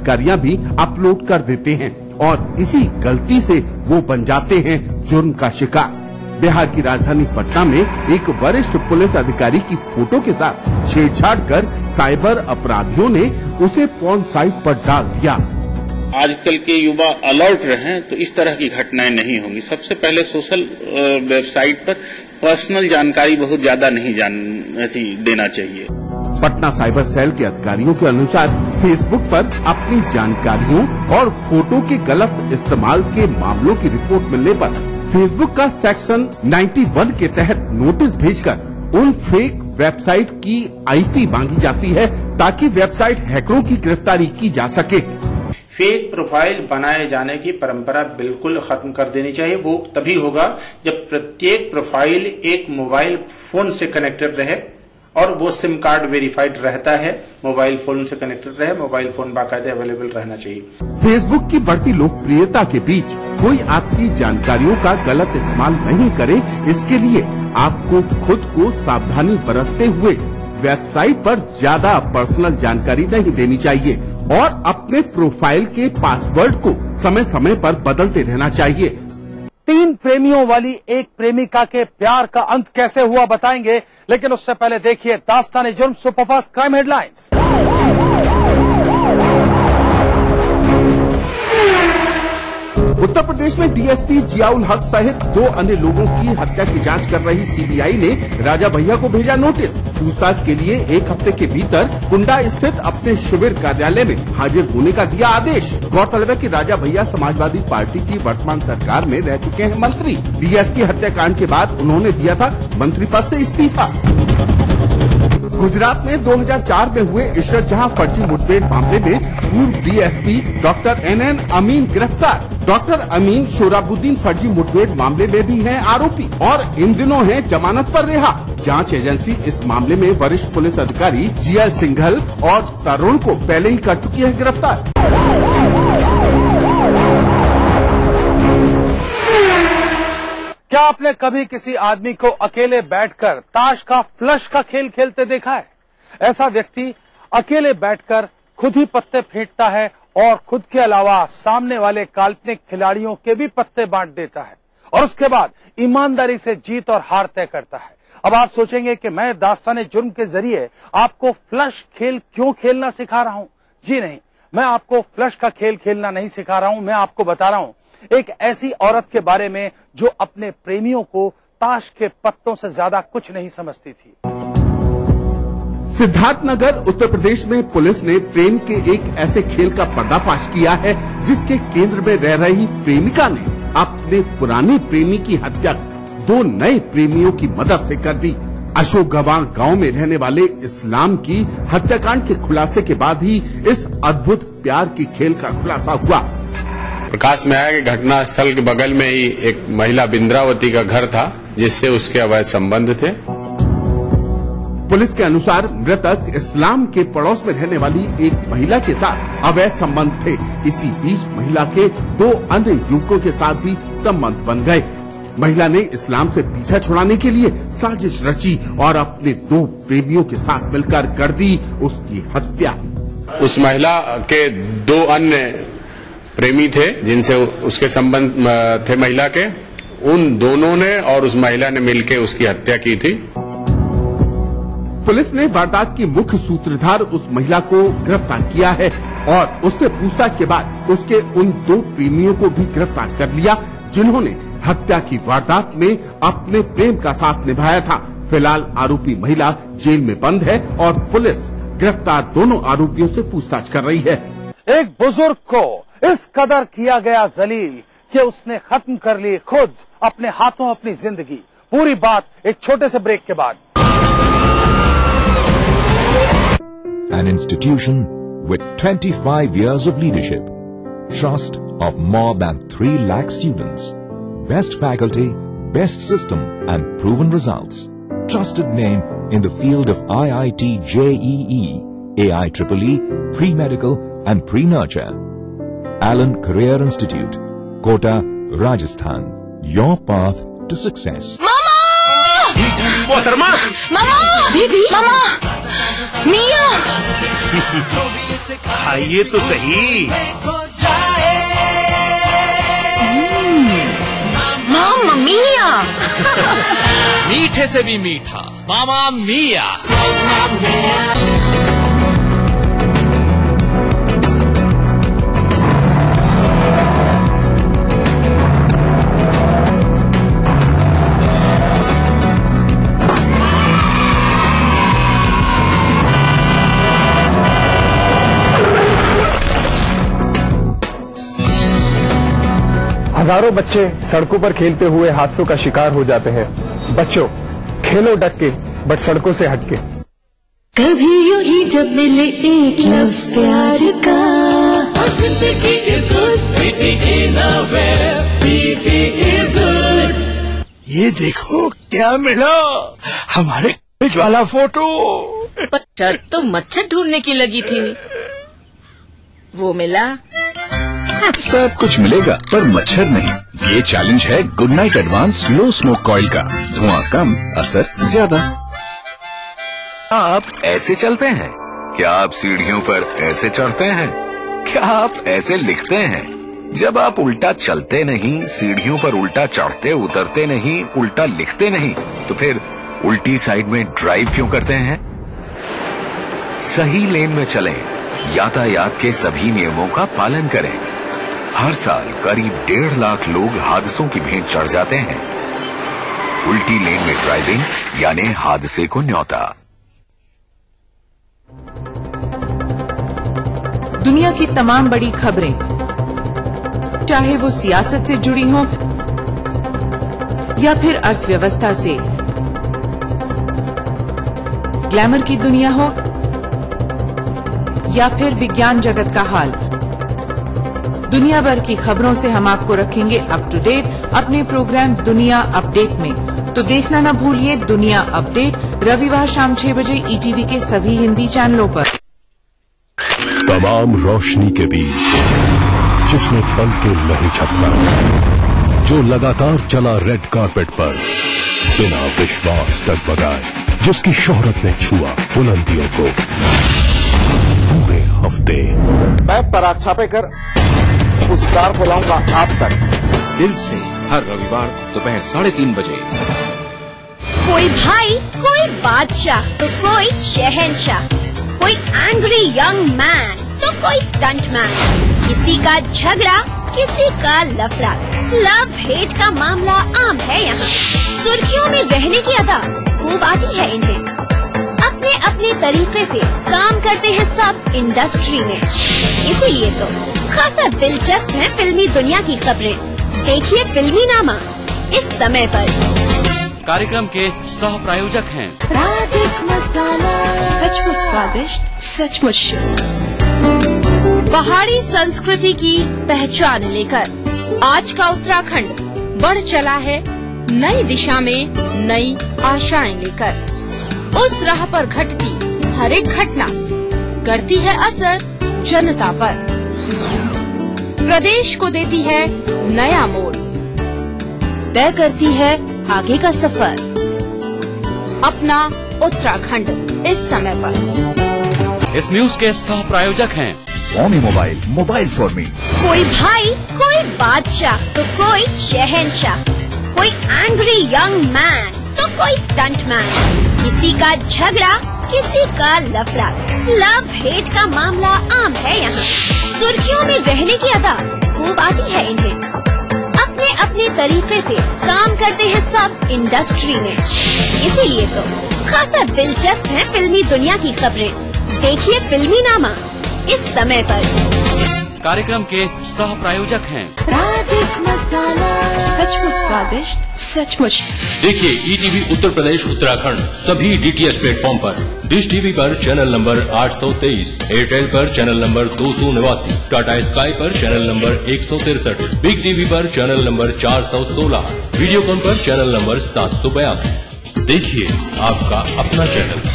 जानकारियां भी अपलोड कर देते हैं और इसी गलती से वो बन जाते हैं जुर्म का शिकार। बिहार की राजधानी पटना में एक वरिष्ठ पुलिस अधिकारी की फोटो के साथ छेड़छाड़ कर साइबर अपराधियों ने उसे पॉर्न साइट पर डाल दिया। आजकल के युवा अलर्ट रहें तो इस तरह की घटनाएं नहीं होंगी। सबसे पहले सोशल वेबसाइट पर पर्सनल जानकारी बहुत ज्यादा नहीं देना चाहिए। पटना साइबर सेल के अधिकारियों के अनुसार फेसबुक पर अपनी जानकारियों और फोटो के गलत इस्तेमाल के मामलों की रिपोर्ट मिलने पर फेसबुक का सेक्शन 91 के तहत नोटिस भेजकर उन फेक वेबसाइट की IP मांगी जाती है ताकि वेबसाइट हैकरों की गिरफ्तारी की जा सके। फेक प्रोफाइल बनाए जाने की परंपरा बिल्कुल खत्म कर देनी चाहिए। वो तभी होगा जब प्रत्येक प्रोफाइल एक मोबाइल फोन से कनेक्टेड रहे और वो सिम कार्ड वेरीफाइड रहता है, मोबाइल फोन से कनेक्टेड रहे, मोबाइल फोन बाकायदे अवेलेबल रहना चाहिए। फेसबुक की बढ़ती लोकप्रियता के बीच कोई आपकी जानकारियों का गलत इस्तेमाल नहीं करे, इसके लिए आपको खुद को सावधानी बरतते हुए वेबसाइट पर ज्यादा पर्सनल जानकारी नहीं देनी चाहिए और अपने प्रोफाइल के पासवर्ड को समय समय पर बदलते रहना चाहिए। 3 प्रेमियों वाली एक प्रेमिका के प्यार का अंत कैसे हुआ बताएंगे, लेकिन उससे पहले देखिए दास्तान-ए जुर्म superfast crime headlines. Uttar Pradesh में DSP जियाउल हक सहित 2 अन्य लोगों की हत्या की जांच कर रही CBI ने राजा भैया को भेजा नोटिस। पूछताछ के लिए 1 हफ्ते के भीतर कुंडा स्थित अपने शिविर कार्यालय में हाजिर होने का दिया आदेश। गौरतलब है कि राजा भैया समाजवादी पार्टी की वर्तमान सरकार में रह चुके हैं मंत्री। DSP हत्याकांड के बाद उन्होंने दिया था मंत्री पद से इस्तीफा। गुजरात में 2004 में हुए इशरत जहां फर्जी मुठभेड़ मामले में पूर्व DSP डॉक्टर NN अमीन गिरफ्तार। डॉक्टर अमीन शोराबुद्दीन फर्जी मुठभेड़ मामले में भी हैं आरोपी और इन दिनों हैं जमानत पर रिहा। जांच एजेंसी इस मामले में वरिष्ठ पुलिस अधिकारी GL सिंघल और तरुण को पहले ही कर चुकी है गिरफ्तार। क्या आपने कभी किसी आदमी को अकेले बैठकर ताश का फ्लश का खेल खेलते देखा है? ऐसा व्यक्ति अकेले बैठकर खुद ही पत्ते फेंटता है और खुद के अलावा सामने वाले काल्पनिक खिलाड़ियों के भी पत्ते बांट देता है और उसके बाद ईमानदारी से जीत और हार तय करता है। अब आप सोचेंगे कि मैं दास्तान-ए जुर्म के जरिए आपको फ्लश खेल क्यों खेलना सिखा रहा हूं? जी नहीं, मैं आपको फ्लश का खेल खेलना नहीं सिखा रहा हूं। मैं आपको बता रहा हूं एक ऐसी औरत के बारे में जो अपने प्रेमियों को ताश के पत्तों से ज्यादा कुछ नहीं समझती थी। सिद्धार्थनगर उत्तर प्रदेश में पुलिस ने प्रेम के एक ऐसे खेल का पर्दाफाश किया है जिसके केंद्र में रह रही प्रेमिका ने अपने पुराने प्रेमी की हत्या 2 नए प्रेमियों की मदद से कर दी। अशोक गवां गांव में रहने वाले इस्लाम की हत्याकांड के खुलासे के बाद ही इस अद्भुत प्यार के खेल का खुलासा हुआ। प्रकाश में आया कि घटना स्थल के बगल में ही एक महिला बिंद्रावती का घर था जिससे उसके अवैध संबंध थे। पुलिस के अनुसार मृतक इस्लाम के पड़ोस में रहने वाली एक महिला के साथ अवैध संबंध थे। इसी बीच महिला के 2 अन्य युवकों के साथ भी संबंध बन गए। महिला ने इस्लाम से पीछा छुड़ाने के लिए साजिश रची और अपने 2 प्रेमियों के साथ मिलकर कर दी उसकी हत्या। उस महिला के 2 अन्य प्रेमी थे जिनसे उसके संबंध थे महिला के, उन दोनों ने और उस महिला ने मिलकर उसकी हत्या की थी। पुलिस ने वारदात की मुख्य सूत्रधार उस महिला को गिरफ्तार किया है और उससे पूछताछ के बाद उसके उन 2 प्रेमियों को भी गिरफ्तार कर लिया जिन्होंने हत्या की वारदात में अपने प्रेम का साथ निभाया था। फिलहाल आरोपी महिला जेल में बंद है और पुलिस गिरफ्तार दोनों आरोपियों से पूछताछ कर रही है। एक बुजुर्ग को इस कदर किया गया जलील कि उसने खत्म कर ली खुद अपने हाथों अपनी जिंदगी। पूरी बात एक छोटे से ब्रेक के बाद। An institution with 25 years of leadership, trust of more than 3 lakh students, best faculty, best system and proven results. Trusted name in the field of IIT JEE, AIEEE, pre-medical and pre-nurture. Allen Career Institute, Kota, Rajasthan. Your path to success. Mama! Water, Mama! Baby! Mama! मिया खाइए तो सही। मामा मिया। मीठे से भी मीठा मामा मिया। हजारों बच्चे सड़कों पर खेलते हुए हादसों का शिकार हो जाते हैं। बच्चों, खेलो डट के, बट सड़कों से हट के। कभी यूं ही जब मिले एक लफ्ज़ प्यार का, जिंदगी is good, beauty in a way, beauty is good। ये देखो क्या मिला, हमारे कॉलेज वाला फोटो। पर तो मच्छर ढूंढने की लगी थी, वो मिला। सब कुछ मिलेगा पर मच्छर नहीं। ये चैलेंज है good night advance low smoke coil का। धुआं कम, असर ज्यादा। आप ऐसे चलते हैं? क्या आप सीढ़ियों पर ऐसे चढ़ते हैं? क्या आप ऐसे लिखते हैं? जब आप उल्टा चलते नहीं, सीढ़ियों पर उल्टा चढ़ते उतरते नहीं, उल्टा लिखते नहीं, तो फिर उल्टी साइड में ड्राइव क्यों करते हैं? सही लेन में चलें, यातायात के सभी नियमों का पालन करें। हर साल करीब 1.5 लाख लोग हादसों की भेंट चढ़ जाते हैं। उल्टी लेन में ड्राइविंग यानी हादसे को न्योता। दुनिया की तमाम बड़ी खबरें, चाहे वो सियासत से जुड़ी हों या फिर अर्थव्यवस्था से, ग्लैमर की दुनिया हो या फिर विज्ञान जगत का हाल, दुनिया भर की खबरों से हम आपको रखेंगे अप टू डेट अपने प्रोग्राम दुनिया अपडेट में। तो देखना न भूलिए दुनिया अपडेट, रविवार शाम 6 बजे ईटीवी के सभी हिंदी चैनलों पर। तमाम रोशनी के बीच जिसने पल के नहीं झपका, जो लगातार चला रेड कारपेट पर बिना विश्वास डगमगाए, जिसकी शोहरत ने छुआ बुलंदियों को पूरे हफ्ते। मैं पराग छापेकर उस कार को लाऊंगा आप तक, दिल से, हर रविवार दोपहर 3:30 बजे। कोई भाई, कोई बादशाह तो कोई शहंशाह, कोई एंग्री यंग मैन तो कोई स्टंट मैन, किसी का झगड़ा किसी का लफड़ा, लव हेट का मामला आम है यहाँ। सुर्खियों में रहने की अदा खूब आती है इन्हें, अपने अपने तरीके से काम करते हैं सब इंडस्ट्री में। इसीलिए तो खासा दिलचस्प है फिल्मी दुनिया की खबरें। देखिए फिल्मी नामा इस समय पर। कार्यक्रम के सह प्रायोजक हैं राजेश मसाला, सचमुच स्वादिष्ट, सचमुच पहाड़ी संस्कृति की पहचान लेकर आज का उत्तराखंड बढ़ चला है नई दिशा में, नई आशाएं लेकर। उस राह पर घटती हर एक घटना करती है असर जनता पर, प्रदेश को देती है नया मोड़, तय करती है आगे का सफर। अपना उत्तराखंड इस समय पर। इस न्यूज के सह प्रायोजक हैं ओमी मोबाइल, मोबाइल फॉर मी। कोई भाई, कोई बादशाह तो कोई शहंशाह, कोई एंग्री यंग मैन तो कोई स्टंट मैन, किसी का झगड़ा किसी का लफड़ा, लव हेट का मामला आम है यहाँ। सुर्खियों में रहने की अदा खूब आती है इन्हें, अपने अपने तरीके से काम करते हैं सब इंडस्ट्री में। इसीलिए तो खासा दिलचस्प है फिल्मी दुनिया की खबरें। देखिए फिल्मी नामा इस समय पर। कार्यक्रम के सह प्रायोजक हैं राजेश मसाला, सचमुच स्वादिष्ट, सचमुच। देखिए ईटीवी उत्तर प्रदेश उत्तराखंड सभी डीटीएच प्लेटफॉर्म पर। डिश टीवी पर चैनल नंबर 823, एयरटेल पर चैनल नंबर 289, टाटा स्काई पर चैनल नंबर 163, बिग टीवी पर चैनल नंबर 416, वीडियोकॉन पर चैनल नंबर 782। देखिए आपका अपना चैनल।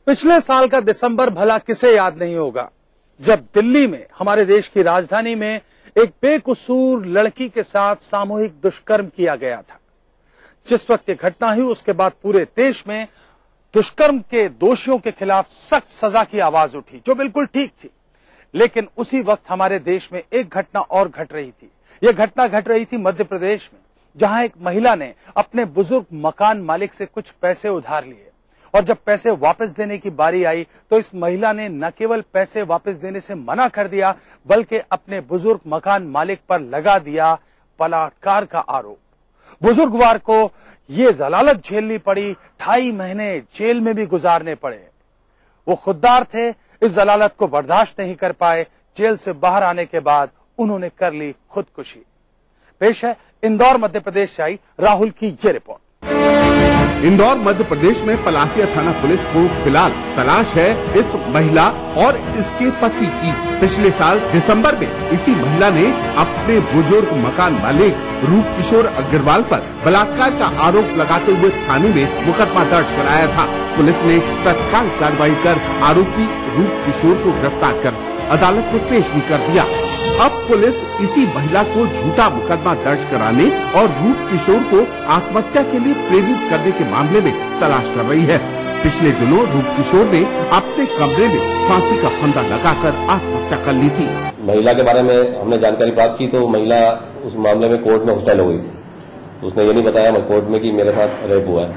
पिछले साल का दिसंबर भला किसे याद नहीं होगा, जब दिल्ली में हमारे देश की राजधानी में एक बेकसूर लड़की के साथ सामूहिक दुष्कर्म किया गया था। जिस वक्त ये घटना हुई उसके बाद पूरे देश में दुष्कर्म के दोषियों के खिलाफ सख्त सजा की आवाज उठी, जो बिल्कुल ठीक थी। लेकिन उसी वक्त हमारे देश में एक घटना और घट रही थी। यह घटना घट रही थी मध्य प्रदेश में, जहां एक महिला ने अपने बुजुर्ग मकान मालिक से कुछ पैसे उधार लिए और जब पैसे वापस देने की बारी आई तो इस महिला ने न केवल पैसे वापस देने से मना कर दिया बल्कि अपने बुजुर्ग मकान मालिक पर लगा दिया बलात्कार का आरोप। बुजुर्गवार को ये जलालत झेलनी पड़ी, 2.5 महीने जेल में भी गुजारने पड़े। वो खुददार थे, इस जलालत को बर्दाश्त नहीं कर पाए। जेल से बाहर आने के बाद उन्होंने कर ली खुदकुशी। पेश है इंदौर मध्य प्रदेश से आई राहुल की ये रिपोर्ट। इंदौर मध्य प्रदेश में पलासिया थाना पुलिस को फिलहाल तलाश है इस महिला और इसके पति की। पिछले साल दिसंबर में इसी महिला ने अपने बुजुर्ग मकान मालिक रूप किशोर अग्रवाल पर बलात्कार का आरोप लगाते हुए थाने में मुकदमा दर्ज कराया था। पुलिस ने तत्काल कार्रवाई कर आरोपी रूप किशोर को गिरफ्तार कर अदालत में पेश भी कर दिया। अब पुलिस इसी महिला को झूठा मुकदमा दर्ज कराने और रूप किशोर को आत्महत्या के लिए प्रेरित करने के मामले में तलाश कर रही है। पिछले दिनों रूप किशोर ने अपने कमरे में फांसी का फंदा लगाकर आत्महत्या कर ली थी। महिला के बारे में हमने जानकारी प्राप्त की तो महिला उस मामले में कोर्ट में हुसैन हो गई थी। उसने ये नहीं बताया कोर्ट में कि मेरे साथ रेप हुआ है।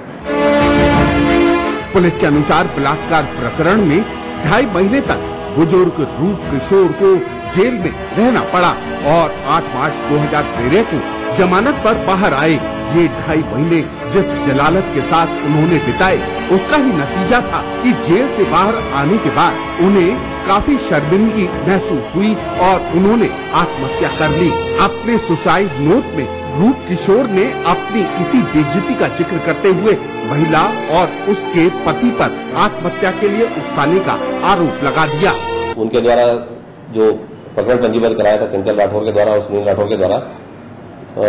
पुलिस के अनुसार बलात्कार प्रकरण में 2.5 महीने तक बुजुर्ग रूप किशोर को जेल में रहना पड़ा और 8 मार्च 2013 को जमानत पर बाहर आए। ये 2.5 महीने जिस जलालत के साथ उन्होंने बिताए उसका ही नतीजा था कि जेल से बाहर आने के बाद उन्हें काफी शर्मिंदगी महसूस हुई और उन्होंने आत्महत्या कर ली। अपने सुसाइड नोट में रूप किशोर ने अपनी इसी बेइज्जती का जिक्र करते हुए महिला और उसके पति पर आत्महत्या के लिए उकसाने का आरोप लगा दिया। उनके द्वारा जो प्रकरण पंजीबद्ध कराया था चंचल राठौर के द्वारा और सुनील राठौर के द्वारा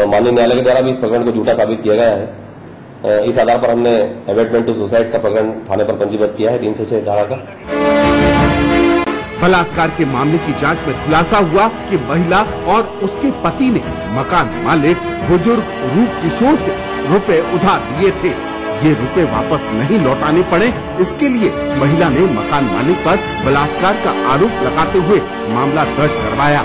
माननीय न्यायालय के द्वारा भी इस प्रकरण को झूठा साबित किया गया है। इस आधार पर हमने अबेटमेंट टू सुसाइड का प्रकरण थाने पर पंजीबद्ध किया है 306 धारा का। बलात्कार के मामले की जांच में खुलासा हुआ कि महिला और उसके पति ने मकान मालिक बुजुर्ग रूप किशोर से रुपए उधार लिए थे। ये रुपए वापस नहीं लौटाने पड़े, इसके लिए महिला ने मकान मालिक पर बलात्कार का आरोप लगाते हुए मामला दर्ज करवाया।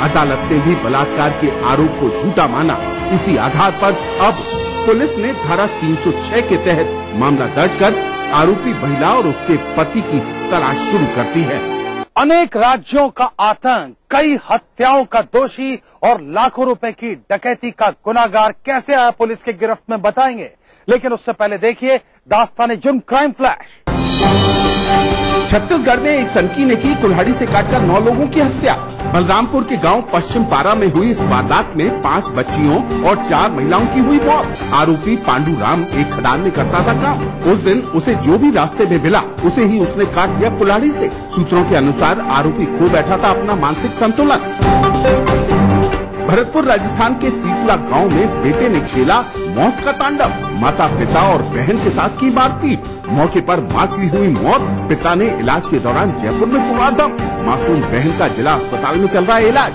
अदालत ने भी बलात्कार के आरोप को झूठा माना। इसी आधार पर अब पुलिस ने धारा 306 के तहत मामला दर्ज कर आरोपी महिला और उसके पति की तलाश शुरू कर दी है। अनेक राज्यों का आतंक, कई हत्याओं का दोषी और लाखों रुपए की डकैती का गुनाहगार कैसे आया पुलिस के गिरफ्त में बताएंगे, लेकिन उससे पहले देखिए दास्तान जुर्म क्राइम फ्लैश। छत्तीसगढ़ में एक सनकी ने की कुल्हाड़ी से काटकर 9 लोगों की हत्या। बलरामपुर के गांव पश्चिम पारा में हुई इस वारदात में 5 बच्चियों और 4 महिलाओं की हुई मौत। आरोपी पांडू राम एक खदान में करता था काम। उस दिन उसे जो भी रास्ते में मिला उसे ही उसने काट दिया कुल्हाड़ी से। सूत्रों के अनुसार आरोपी खो बैठा था अपना मानसिक संतुलन। भरतपुर राजस्थान के तीतला गांव में बेटे ने खेला मौत का तांडव। माता पिता और बहन के साथ की मारपीट। मौके पर मां की हुई मौत, पिता ने इलाज के दौरान जयपुर में तोड़ा दम। मासूम बहन का जिला अस्पताल में चल रहा है इलाज।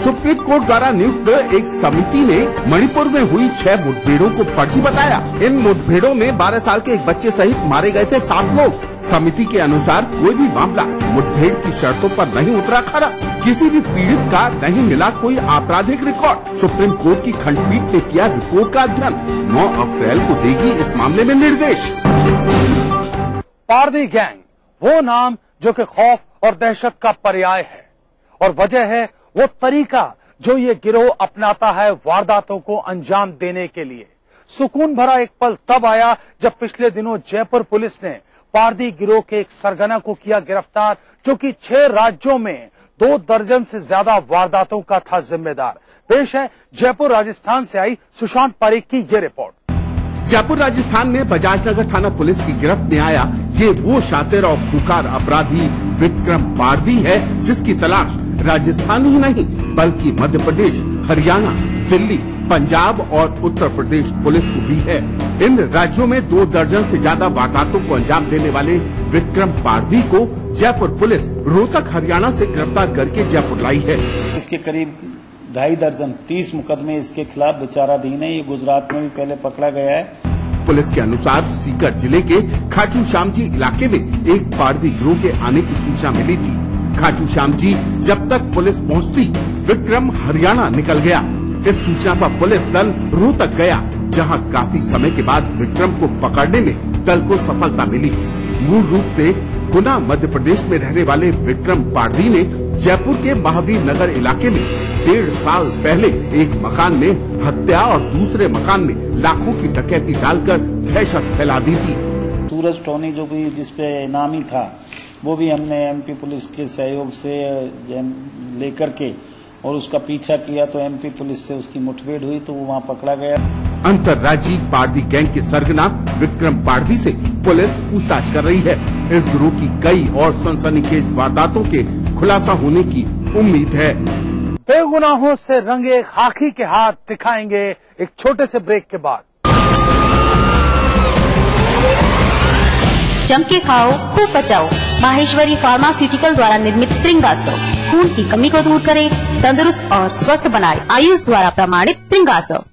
सुप्रीम कोर्ट द्वारा नियुक्त एक समिति ने मणिपुर में हुई 6 मुठभेड़ों को फर्जी बताया। इन मुठभेड़ों में 12 साल के एक बच्चे सहित मारे गए थे 7 लोग। समिति के अनुसार कोई भी मामला मुठभेड़ की शर्तों पर नहीं उतरा खरा। किसी भी पीड़ित का नहीं मिला कोई आपराधिक रिकॉर्ड। सुप्रीम कोर्ट की खंडपीठ ने किया रिपोर्ट का अध्ययन। 9 अप्रैल को देगी इस मामले में निर्देश। पारदी गैंग, वो नाम जो कि खौफ और दहशत का पर्याय है और वजह है वो तरीका जो ये गिरोह अपनाता है वारदातों को अंजाम देने के लिए। सुकून भरा एक पल तब आया जब पिछले दिनों जयपुर पुलिस ने पारदी गिरोह के एक सरगना को किया गिरफ्तार, जो कि 6 राज्यों में 2 दर्जन से ज्यादा वारदातों का था जिम्मेदार। पेश है जयपुर राजस्थान से आई सुशांत पारीक की ये रिपोर्ट। जयपुर राजस्थान में बजाज नगर थाना पुलिस की गिरफ्त में आया ये वो शातिर और खुकार अपराधी विक्रम पारदी है जिसकी तलाश राजस्थान ही नहीं बल्कि मध्य प्रदेश, हरियाणा, दिल्ली, पंजाब और उत्तर प्रदेश पुलिस को भी है। इन राज्यों में 2 दर्जन से ज्यादा वारदातों को अंजाम देने वाले विक्रम पारदी को जयपुर पुलिस रोहतक हरियाणा से गिरफ्तार करके जयपुर लाई है। इसके करीब 2.5 दर्जन 30 मुकदमे इसके खिलाफ विचाराधीन है। ये गुजरात में भी पहले पकड़ा गया है। पुलिस के अनुसार सीकर जिले के खाटू श्याम जी इलाके में एक पारधी गिरोह के आने की सूचना मिली थी। खाटू श्याम जी जब तक पुलिस पहुंचती, विक्रम हरियाणा निकल गया। इस सूचना पर पुलिस दल रोहतक गया, जहां काफी समय के बाद विक्रम को पकड़ने में दल को सफलता मिली। मूल रूप से गुना मध्य प्रदेश में रहने वाले विक्रम पारधी ने जयपुर के महावीर नगर इलाके में 1.5 साल पहले एक मकान में हत्या और दूसरे मकान में लाखों की डकैती डालकर दहशत फैला दी थी। सूरज टोनी जो भी जिसपे इनामी था, वो भी हमने एमपी पुलिस के सहयोग से लेकर के और उसका पीछा किया, तो एमपी पुलिस से उसकी मुठभेड़ हुई, तो वो वहाँ पकड़ा गया। अंतर्राज्यीय पारधी गैंग के सरगना विक्रम पारधी से पुलिस पूछताछ कर रही है। इस गिरोह की कई और सनसनीखेज वारदातों के खुलासा होने की उम्मीद है। बेगुनाहों से रंगे खाकी के हाथ दिखाएंगे एक छोटे से ब्रेक के बाद। जम के खाओ, खूब बचाओ। माहेश्वरी फार्मास्यूटिकल द्वारा निर्मित त्रिंगासव खून की कमी को दूर करे, तंदुरुस्त और स्वस्थ बनाए। आयुष द्वारा प्रमाणित त्रिंगासव।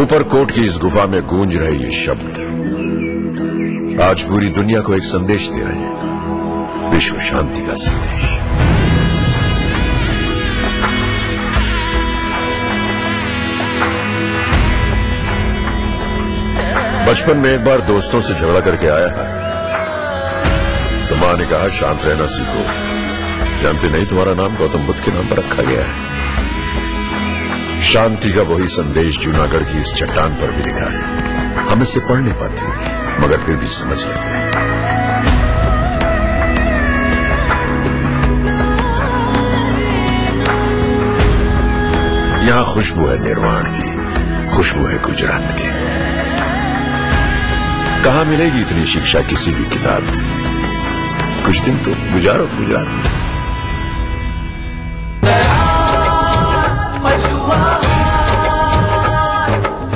ऊपरकोट की इस गुफा में गूंज रहे ये शब्द आज पूरी दुनिया को एक संदेश दे रहे हैं, विश्व शांति का संदेश। बचपन में एक बार दोस्तों से झगड़ा करके आया था, तो मां ने कहा शांत रहना सीखो। जानते नहीं तुम्हारा नाम गौतम बुद्ध के नाम पर रखा गया है। शांति का वही संदेश जूनागढ़ की इस चट्टान पर भी लिखा है। हम इससे पढ़ नहीं पाते, मगर फिर भी समझ लेते हैं। यहां खुशबू है निर्वाण की, खुशबू है गुजरात की। कहां मिलेगी इतनी शिक्षा किसी भी किताब में। कुछ दिन तो गुजारो गुजरात में।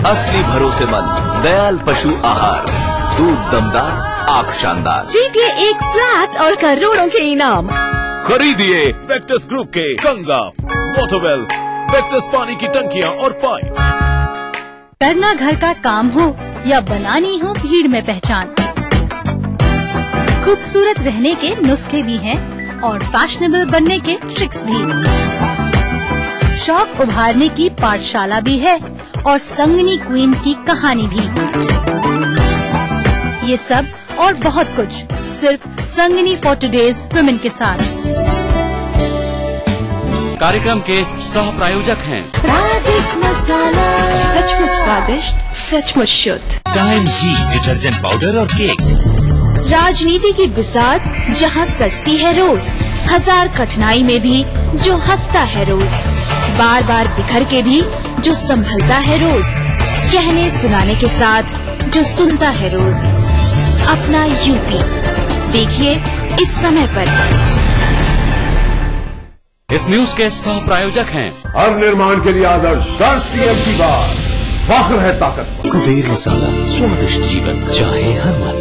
असली भरोसेमंद दयाल पशु आहार, दूध दमदार, आंख शानदार। जीतिए एक फ्लैट और करोड़ों के इनाम। खरीदिए वेक्टस ग्रुप के गंगा, वाटरवेल, वेक्टस पानी की टंकियां और पाइप। करना घर का काम हो या बनानी हो भीड़ में पहचान, खूबसूरत रहने के नुस्खे भी हैं और फैशनेबल बनने के ट्रिक्स भी। शौक उभारने की पाठशाला भी है और संगनी क्वीन की कहानी भी। ये सब और बहुत कुछ सिर्फ संगनी फॉर टुडेज वुमेन के साथ। कार्यक्रम के सह प्रायोजक हैं राधिक मसाला, सचमुच स्वादिष्ट, सचमुच शुद्ध। टाइम जी डिटर्जेंट पाउडर और केक। राजनीति की बिसात जहाँ सजती है रोज, हजार कठिनाई में भी जो हंसता है रोज, बार बार बिखर के भी जो संभलता है रोज, कहने सुनाने के साथ जो सुनता है रोज। अपना यूपी देखिए इस समय पर। इस न्यूज के सह प्रायोजक हैं हर निर्माण के लिए आदर्श राष्ट्रीय की बात, फख्र है ताकत। कुबेर मसाला, स्वादिष्ट जीवन चाहे हर मन।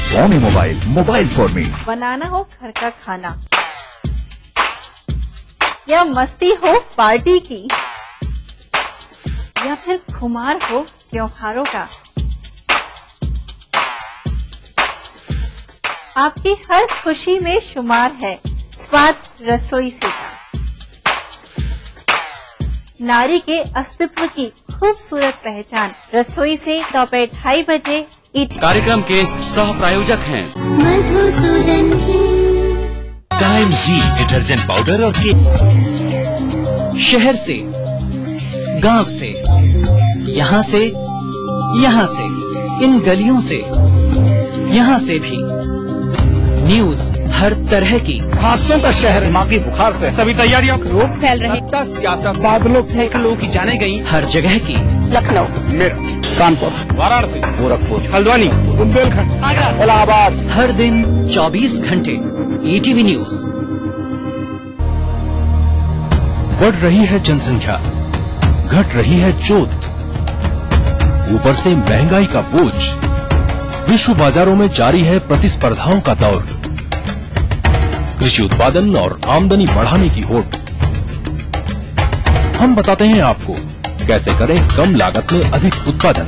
Xiaomi mobile, mobile for me. बनाना हो घर का खाना या मस्ती हो पार्टी की, या फिर खुमार हो त्योहारों का, आपकी हर खुशी में शुमार है स्वाद रसोई से। नारी के अस्तित्व की खूबसूरत पहचान रसोई से दोपहर 2:30 बजे। कार्यक्रम के सह प्रायोजक हैं मधुसूदन। टाइम जी डिटर्जेंट पाउडर और केक। शहर से, गांव से, यहाँ से, यहाँ से, इन गलियों से, यहाँ से भी न्यूज हर तरह की। हादसों का शहर दिमागी बुखार से सभी तैयारियां, रोग फैल रहे, सियासत, बादलों सैकड़ों की जाने गई हर जगह की। लखनऊ, मेरठ, कानपुर, वाराणसी, गोरखपुर, हल्द्वानी, बुंदेलखंड, आगरा, इलाहाबाद। हर दिन 24 घंटे ईटीवी न्यूज। बढ़ रही है जनसंख्या, घट रही है जोत, ऊपर से महंगाई का बोझ। विश्व बाजारों में जारी है प्रतिस्पर्धाओं का दौर। कृषि उत्पादन और आमदनी बढ़ाने की होड़। हम बताते हैं आपको कैसे करें कम लागत में अधिक उत्पादन।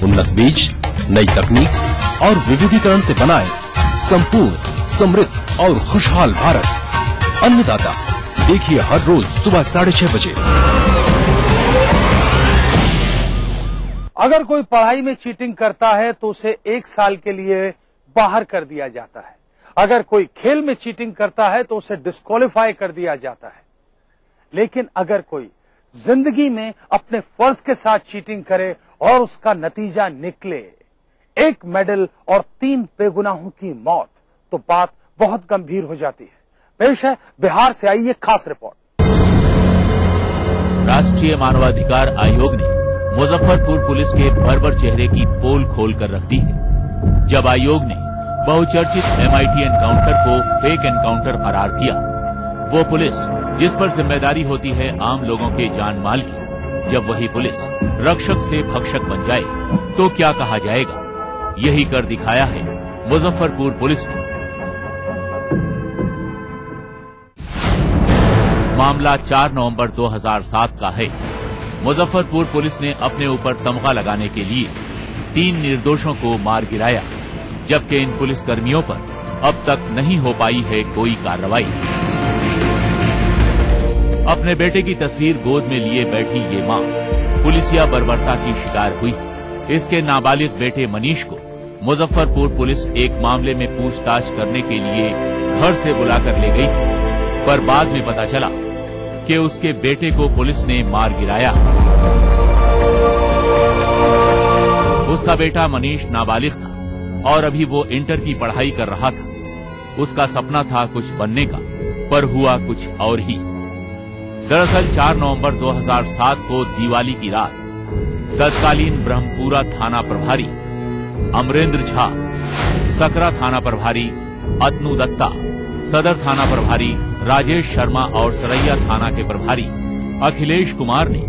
उन्नत बीज, नई तकनीक और विविधीकरण से बनाए संपूर्ण, समृद्ध और खुशहाल भारत। अन्नदाता देखिए हर रोज सुबह 6:30 बजे। अगर कोई पढ़ाई में चीटिंग करता है तो उसे 1 साल के लिए बाहर कर दिया जाता है। अगर कोई खेल में चीटिंग करता है तो उसे डिस्क्वालीफाई कर दिया जाता है। लेकिन अगर कोई जिंदगी में अपने फर्ज के साथ चीटिंग करे और उसका नतीजा निकले 1 मेडल और 3 बेगुनाहों की मौत, तो बात बहुत गंभीर हो जाती है। पेश है बिहार से आई ये खास रिपोर्ट। राष्ट्रीय मानवाधिकार आयोग ने मुजफ्फरपुर पुलिस के बर्बर चेहरे की पोल खोल कर रख दी है। जब आयोग ने बहुचर्चित MIT एनकाउंटर को फेक एनकाउंटर करार दिया, वो पुलिस जिस पर जिम्मेदारी होती है आम लोगों के जान माल की, जब वही पुलिस रक्षक से भक्षक बन जाए तो क्या कहा जाएगा? यही कर दिखाया है मुजफ्फरपुर पुलिस ने। मामला 4 नवंबर 2007 का है। मुजफ्फरपुर पुलिस ने अपने ऊपर तमगा लगाने के लिए 3 निर्दोषों को मार गिराया, जबकि इन पुलिसकर्मियों पर अब तक नहीं हो पाई है कोई कार्रवाई। अपने बेटे की तस्वीर गोद में लिए बैठी ये मां पुलिसिया बर्बरता की शिकार हुई। इसके नाबालिग बेटे मनीष को मुजफ्फरपुर पुलिस एक मामले में पूछताछ करने के लिए घर से बुलाकर ले गई, पर बाद में पता चला कि उसके बेटे को पुलिस ने मार गिराया। उसका बेटा मनीष नाबालिग था और अभी वो इंटर की पढ़ाई कर रहा था। उसका सपना था कुछ बनने का, पर हुआ कुछ और ही। दरअसल 4 नवंबर 2007 को दिवाली की रात तत्कालीन ब्रह्मपुरा थाना प्रभारी अमरेंद्र झा, सकरा थाना प्रभारी अतनु दत्ता, सदर थाना प्रभारी राजेश शर्मा और सरैया थाना के प्रभारी अखिलेश कुमार ने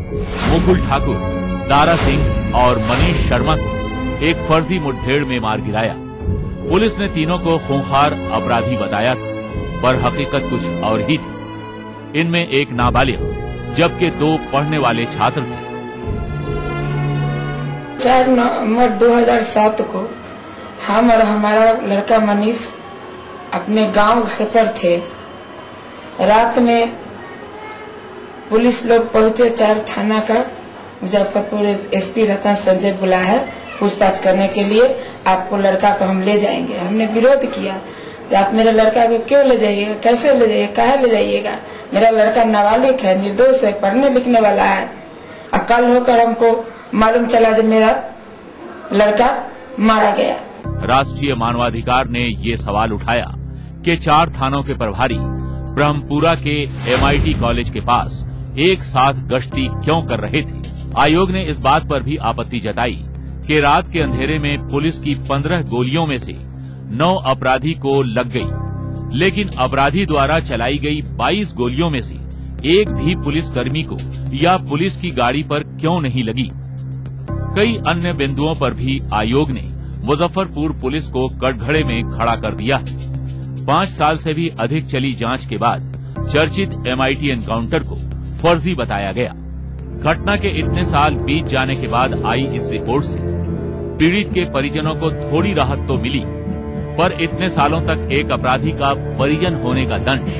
मुकुल ठाकुर, दारा सिंह और मनीष शर्मा को एक फर्जी मुठभेड़ में मार गिराया। पुलिस ने तीनों को खूंखार अपराधी बताया था, पर हकीकत कुछ और ही थी। इनमें एक नाबालिग जबकि 2 पढ़ने वाले छात्र थे। 4 नवंबर 2007 को हम और हमारा लड़का मनीष अपने गांव घर पर थे। रात में पुलिस लोग पहुंचे 4 थाना का। मुजफ्फरपुर SP रतन संजय बुला है पूछताछ करने के लिए, आपको लड़का को हम ले जाएंगे। हमने विरोध किया कि आप मेरे लड़का को क्यों ले जाइएगा, कैसे ले जाइएगा, काहे ले जाइएगा? मेरा लड़का नाबालिग है, निर्दोष है, पढ़ने लिखने वाला है। कल होकर हमको मालूम चला जब मेरा लड़का मारा गया। राष्ट्रीय मानवाधिकार ने ये सवाल उठाया कि 4 थानों के प्रभारी ब्रह्मपुरा के MIT कॉलेज के पास एक साथ गश्ती क्यों कर रहे थे। आयोग ने इस बात पर भी आपत्ति जताई कि रात के अंधेरे में पुलिस की 15 गोलियों में से 9 अपराधी को लग गई, लेकिन अपराधी द्वारा चलाई गई 22 गोलियों में से एक भी पुलिसकर्मी को या पुलिस की गाड़ी पर क्यों नहीं लगी। कई अन्य बिंदुओं पर भी आयोग ने मुजफ्फरपुर पुलिस को कटघरे में खड़ा कर दिया है। 5 साल से भी अधिक चली जांच के बाद चर्चित MIT एनकाउंटर को फर्जी बताया गया। घटना के इतने साल बीत जाने के बाद आई इस रिपोर्ट से पीड़ित के परिजनों को थोड़ी राहत तो मिली, पर इतने सालों तक एक अपराधी का परिजन होने का दंश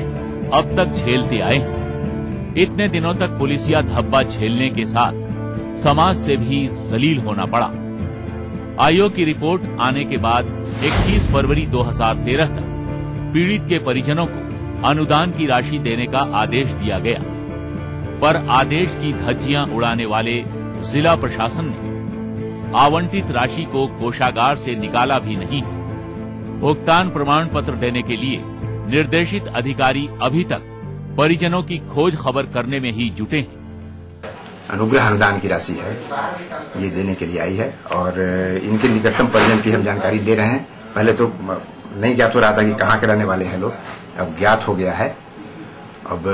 अब तक झेलते आए हैं। इतने दिनों तक पुलिसिया धब्बा झेलने के साथ समाज से भी जलील होना पड़ा। आयोग की रिपोर्ट आने के बाद 21 फरवरी 2013 तक पीड़ित के परिजनों को अनुदान की राशि देने का आदेश दिया गया, पर आदेश की धज्जियां उड़ाने वाले जिला प्रशासन ने आवंटित राशि को कोषागार से निकाला भी नहीं। भुगतान प्रमाण पत्र देने के लिए निर्देशित अधिकारी अभी तक परिजनों की खोज खबर करने में ही जुटे हैं। अनुग्रह अनुदान की राशि है, ये देने के लिए आई है और इनके निकटतम परिजन की हम जानकारी ले रहे हैं। पहले तो नहीं ज्ञात हो रहा था कि कहाँ के रहने वाले हैं लोग, अब ज्ञात हो गया है। अब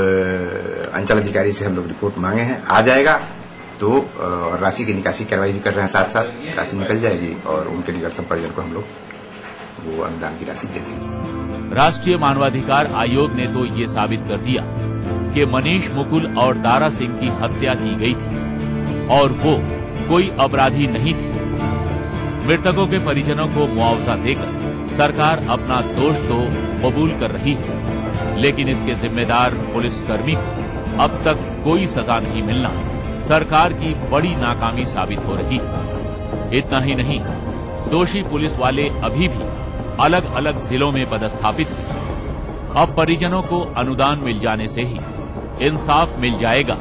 अंचल अधिकारी से हम लोग रिपोर्ट मांगे हैं, आ जाएगा तो राशि की निकासी कार्रवाई भी कर रहे हैं, साथ साथ राशि निकल जाएगी और उनके निकटतम परिजन को हम लोग वो अनुदान की राशि दे देंगे। राष्ट्रीय मानवाधिकार आयोग ने तो ये साबित कर दिया कि मनीष मुकुल और दारा सिंह की हत्या की गई थी और वो कोई अपराधी नहीं थे। मृतकों के परिजनों को मुआवजा देकर सरकार अपना दोष तो कबूल कर रही है, लेकिन इसके जिम्मेदार पुलिसकर्मी को अब तक कोई सजा नहीं मिलना सरकार की बड़ी नाकामी साबित हो रही है। इतना ही नहीं, दोषी पुलिस वाले अभी भी अलग अलग जिलों में पदस्थापित हैं। अब परिजनों को अनुदान मिल जाने से ही इंसाफ मिल जाएगा,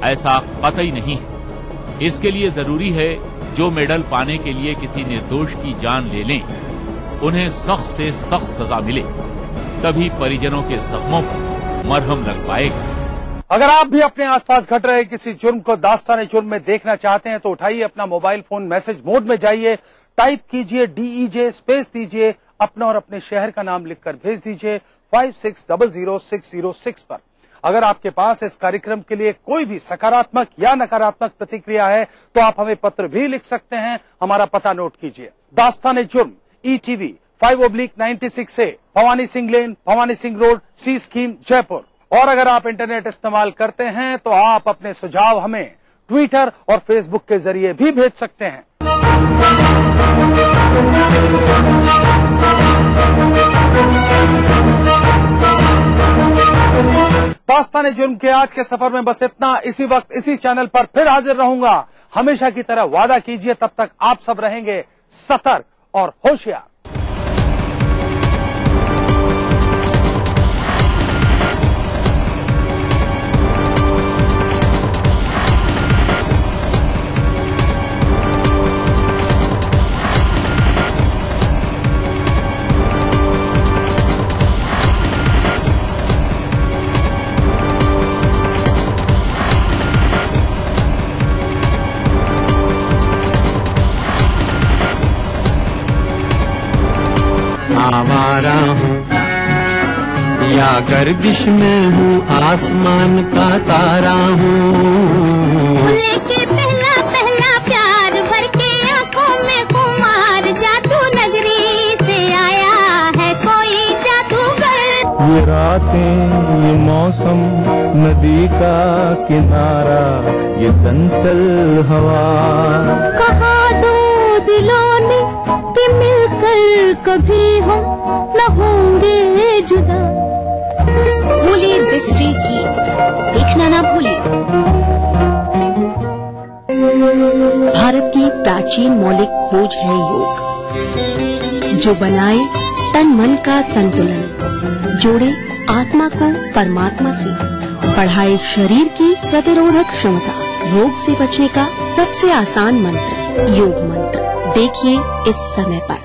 ऐसा कतई नहीं है। इसके लिए जरूरी है जो मेडल पाने के लिए किसी निर्दोष की जान ले लें, उन्हें सख्त से सख्त सजा मिले, तभी परिजनों के जख्मों को मरहम लग पाएगा। अगर आप भी अपने आसपास घट रहे किसी जुर्म को दास्तान जुर्म में देखना चाहते हैं तो उठाइए अपना मोबाइल फोन, मैसेज मोड में जाइए, टाइप कीजिए DEJ स्पेस दीजिए, अपना और अपने शहर का नाम लिखकर भेज दीजिए 56000606 पर। अगर आपके पास इस कार्यक्रम के लिए कोई भी सकारात्मक या नकारात्मक प्रतिक्रिया है तो आप हमें पत्र भी लिख सकते हैं। हमारा पता नोट कीजिए, दास्तान जुर्म, ETV 5/96A, Bhawani Singh lane, Bhawani Singh road, C scheme, Jaipur. और अगर आप इंटरनेट इस्तेमाल करते हैं तो आप अपने सुझाव हमें ट्विटर और फेसबुक के जरिए भी भेज सकते हैं। दास्तान जुर्म के आज के सफर में बस इतना। इसी वक्त इसी चैनल पर फिर हाजिर रहूंगा। हमेशा की तरह वादा कीजिए, तब तक आप सब रहेंगे सतर्क और होशियार। आवारा हूँ या गर्दिश में हूँ, आसमान का तारा हूँ। लेके पहला पहला प्यार भर के आंखों में कुमार, जादू नगरी से आया है कोई जादूगर। ये रातें, ये मौसम, नदी का किनारा, ये चंचल हवा। कहा दो दिलों ने कि मिलकर कभी हम न होंगे जुदा। भूले बिसरे की देखना ना भूले। भारत की प्राचीन मौलिक खोज है योग, जो बनाए तन मन का संतुलन, जोड़े आत्मा को परमात्मा से, बढ़ाए शरीर की प्रतिरोधक क्षमता। रोग से बचने का सबसे आसान मंत्र योग मंत्र। देखिए इस समय पर।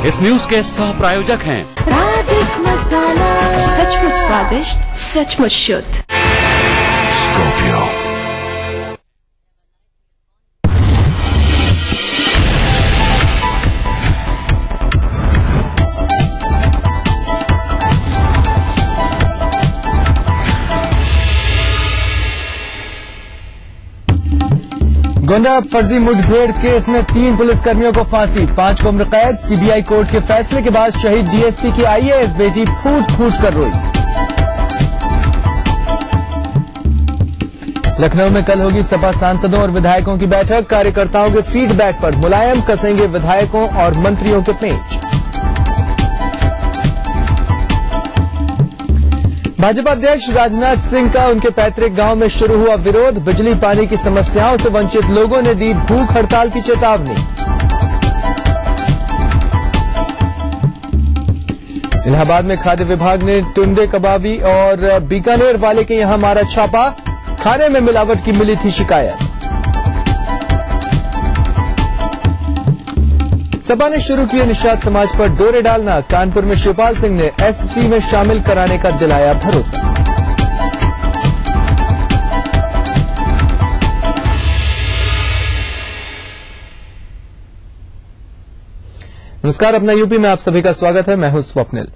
इस न्यूज के सह प्रायोजक हैं राजेश मसाला, सचमुच स्वादिष्ट, सचमुच शुद्ध। स्कॉर्पियो। गोंडा फर्जी मुठभेड़ केस में 3 पुलिसकर्मियों को फांसी, 5 को उम्र कैद। CBI कोर्ट के फैसले के बाद शहीद DSP की IAS बेटी फूट फूट कर रोई। लखनऊ में कल होगी सपा सांसदों और विधायकों की बैठक, कार्यकर्ताओं के फीडबैक पर मुलायम कसेंगे विधायकों और मंत्रियों के पेंच। भाजपा अध्यक्ष राजनाथ सिंह का उनके पैतृक गांव में शुरू हुआ विरोध, बिजली पानी की समस्याओं से वंचित लोगों ने दी भूख हड़ताल की चेतावनी। इलाहाबाद में खाद्य विभाग ने टुंडे कबाबी और बीकानेर वाले के यहां मारा छापा, खाने में मिलावट की मिली थी शिकायत। सपा ने शुरू किए निषाद समाज पर डोरे डालना, कानपुर में शिवपाल सिंह ने SC में शामिल कराने का दिलाया भरोसा। नमस्कार, अपना यूपी में आप सभी का स्वागत है। मैं हूं स्वप्निल।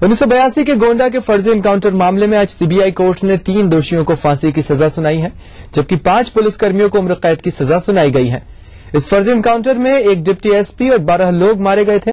1982 के गोंडा के फर्जी एनकाउंटर मामले में आज सीबीआई कोर्ट ने 3 दोषियों को फांसी की सजा सुनाई है, जबकि 5 पुलिसकर्मियों को उम्र कैद की सजा सुनाई गई है। इस फर्जी एनकाउंटर में एक डिप्टी एसपी और 12 लोग मारे गए थे।